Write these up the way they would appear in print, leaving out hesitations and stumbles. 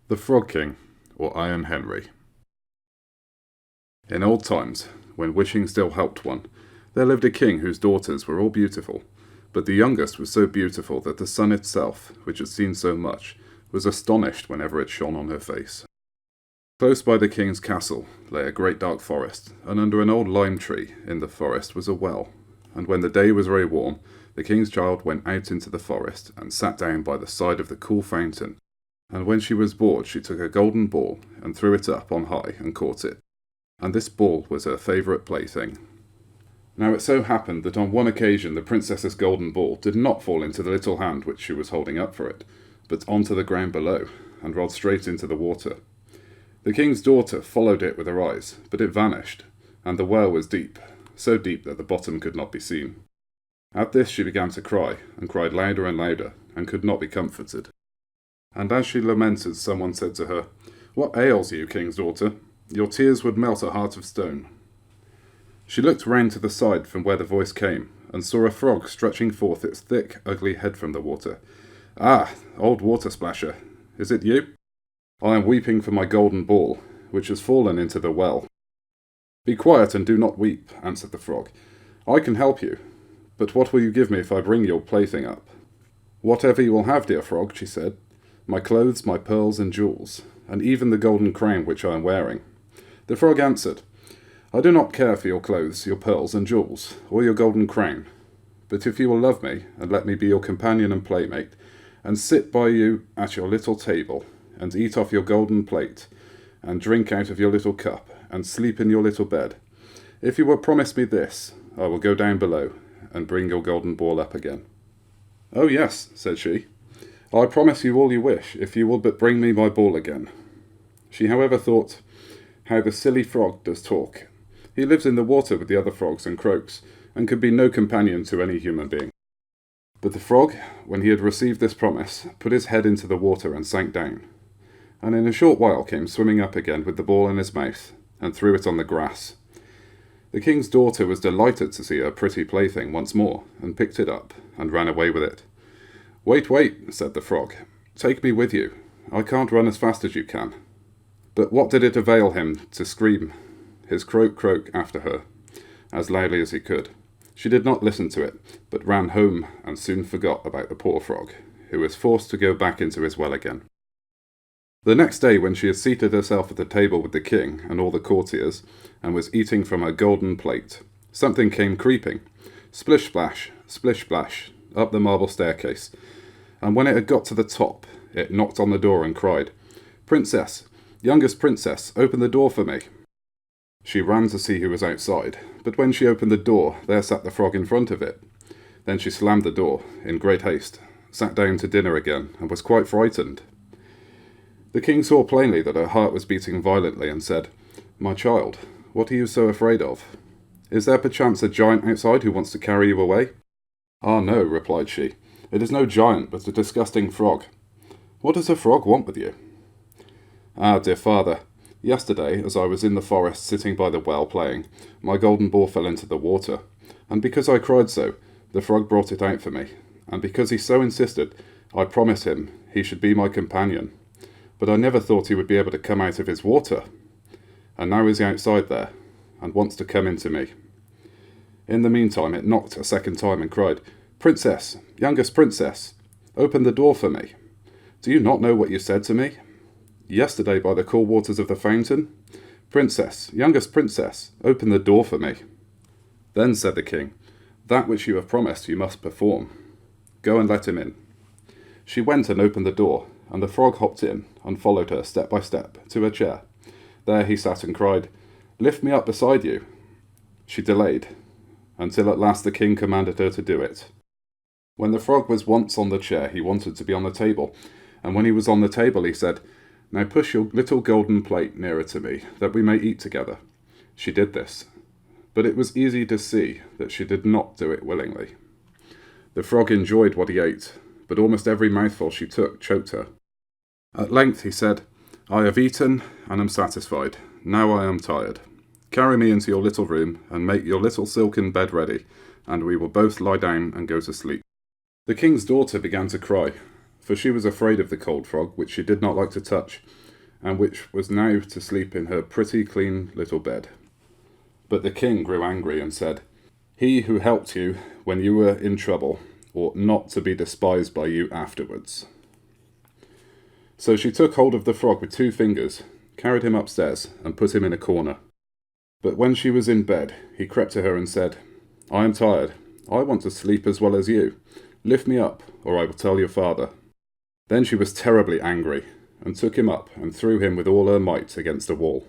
The Frog King, or Iron Henry. In old times, when wishing still helped one, there lived a king whose daughters were all beautiful, but the youngest was so beautiful that the sun itself, which had seen so much, was astonished whenever it shone on her face. Close by the king's castle lay a great dark forest, and under an old lime tree in the forest was a well, and when the day was very warm, the king's child went out into the forest and sat down by the side of the cool fountain, and when she was bored she took a golden ball and threw it up on high and caught it, and this ball was her favourite plaything. Now it so happened that on one occasion the princess's golden ball did not fall into the little hand which she was holding up for it, but onto the ground below, and rolled straight into the water. The king's daughter followed it with her eyes, but it vanished, and the well was deep, so deep that the bottom could not be seen. At this she began to cry, and cried louder and louder, and could not be comforted. And as she lamented, someone said to her, "What ails you, king's daughter? Your tears would melt a heart of stone." She looked round to the side from where the voice came, and saw a frog stretching forth its thick, ugly head from the water. "Ah, old water splasher, is it you? I am weeping for my golden ball, which has fallen into the well." "Be quiet and do not weep," answered the frog. "I can help you, but what will you give me if I bring your plaything up?" "Whatever you will have, dear frog," she said. "My clothes, my pearls and jewels, and even the golden crown which I am wearing." The frog answered, "I do not care for your clothes, your pearls and jewels, or your golden crown, but if you will love me, and let me be your companion and playmate, and sit by you at your little table, and eat off your golden plate, and drink out of your little cup, and sleep in your little bed, if you will promise me this, I will go down below, and bring your golden ball up again." "Oh yes," said she, "I promise you all you wish, if you will but bring me my ball again." She however thought, "How the silly frog does talk. He lives in the water with the other frogs and croaks, and could be no companion to any human being." But the frog, when he had received this promise, put his head into the water and sank down, and in a short while came swimming up again with the ball in his mouth, and threw it on the grass. The king's daughter was delighted to see her pretty plaything once more, and picked it up, and ran away with it. "Wait, wait," said the frog. "Take me with you. I can't run as fast as you can." But what did it avail him to scream his croak after her, as loudly as he could? She did not listen to it, but ran home and soon forgot about the poor frog, who was forced to go back into his well again. The next day, when she had seated herself at the table with the king and all the courtiers, and was eating from her golden plate, something came creeping, splish-splash, splish-splash, up the marble staircase, and when it had got to the top, it knocked on the door and cried, "Princess, youngest princess, open the door for me." She ran to see who was outside, but when she opened the door, there sat the frog in front of it. Then she slammed the door, in great haste, sat down to dinner again, and was quite frightened. The king saw plainly that her heart was beating violently, and said, "My child, what are you so afraid of? Is there perchance a giant outside who wants to carry you away?" "Ah, no," replied she, "it is no giant, but a disgusting frog." "What does a frog want with you?" "Ah, dear father, yesterday, as I was in the forest sitting by the well playing, my golden ball fell into the water, and because I cried so, the frog brought it out for me, and because he so insisted, I promised him he should be my companion, but I never thought he would be able to come out of his water, and now he's outside there, and wants to come into me." In the meantime it knocked a second time and cried, "Princess, youngest princess, open the door for me. Do you not know what you said to me yesterday by the cool waters of the fountain? Princess, youngest princess, open the door for me." Then said the king, "That which you have promised you must perform. Go and let him in." She went and opened the door, and the frog hopped in, and followed her step by step to a chair. There he sat and cried, "Lift me up beside you." She delayed, until at last the king commanded her to do it. When the frog was once on the chair, he wanted to be on the table, and when he was on the table he said, "Now push your little golden plate nearer to me, that we may eat together." She did this, but it was easy to see that she did not do it willingly. The frog enjoyed what he ate, but almost every mouthful she took choked her. At length he said, "I have eaten and am satisfied. Now I am tired. Carry me into your little room and make your little silken bed ready, and we will both lie down and go to sleep." The king's daughter began to cry, for she was afraid of the cold frog, which she did not like to touch, and which was now to sleep in her pretty clean little bed. But the king grew angry and said, "He who helped you when you were in trouble ought not to be despised by you afterwards." So she took hold of the frog with 2 fingers, carried him upstairs, and put him in a corner. But when she was in bed, he crept to her and said, "I am tired. I want to sleep as well as you. Lift me up, or I will tell your father." Then she was terribly angry, and took him up and threw him with all her might against a wall.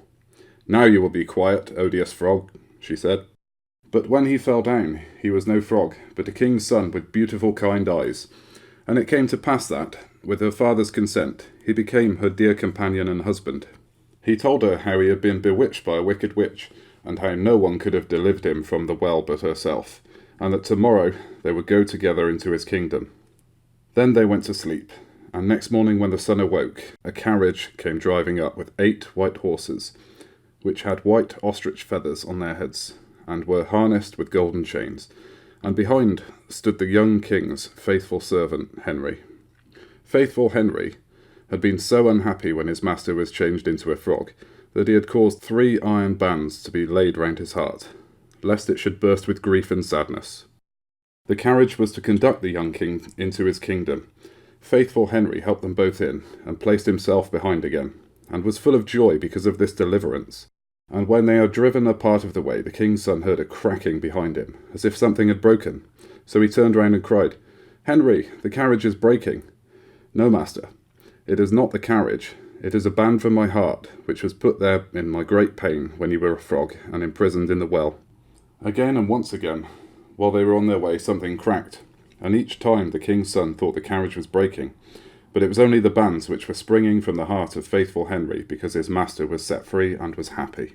"Now you will be quiet, odious frog," she said. But when he fell down, he was no frog, but a king's son with beautiful kind eyes. And it came to pass that, with her father's consent, he became her dear companion and husband. He told her how he had been bewitched by a wicked witch, and how no one could have delivered him from the well but herself, and that tomorrow they would go together into his kingdom. Then they went to sleep, and next morning when the sun awoke, a carriage came driving up with 8 white horses, which had white ostrich feathers on their heads, and were harnessed with golden chains, and behind stood the young king's faithful servant Henry. Faithful Henry had been so unhappy when his master was changed into a frog, that he had caused 3 iron bands to be laid round his heart, lest it should burst with grief and sadness. The carriage was to conduct the young king into his kingdom. Faithful Henry helped them both in, and placed himself behind again, and was full of joy because of this deliverance. And when they had driven a part of the way, the king's son heard a cracking behind him, as if something had broken. So he turned round and cried, "Henry, the carriage is breaking." "No, master, it is not the carriage. It is a band from my heart, which was put there in my great pain when you were a frog, and imprisoned in the well." Again and once again, while they were on their way, something cracked, and each time the king's son thought the carriage was breaking, but it was only the bands which were springing from the heart of faithful Henry, because his master was set free and was happy.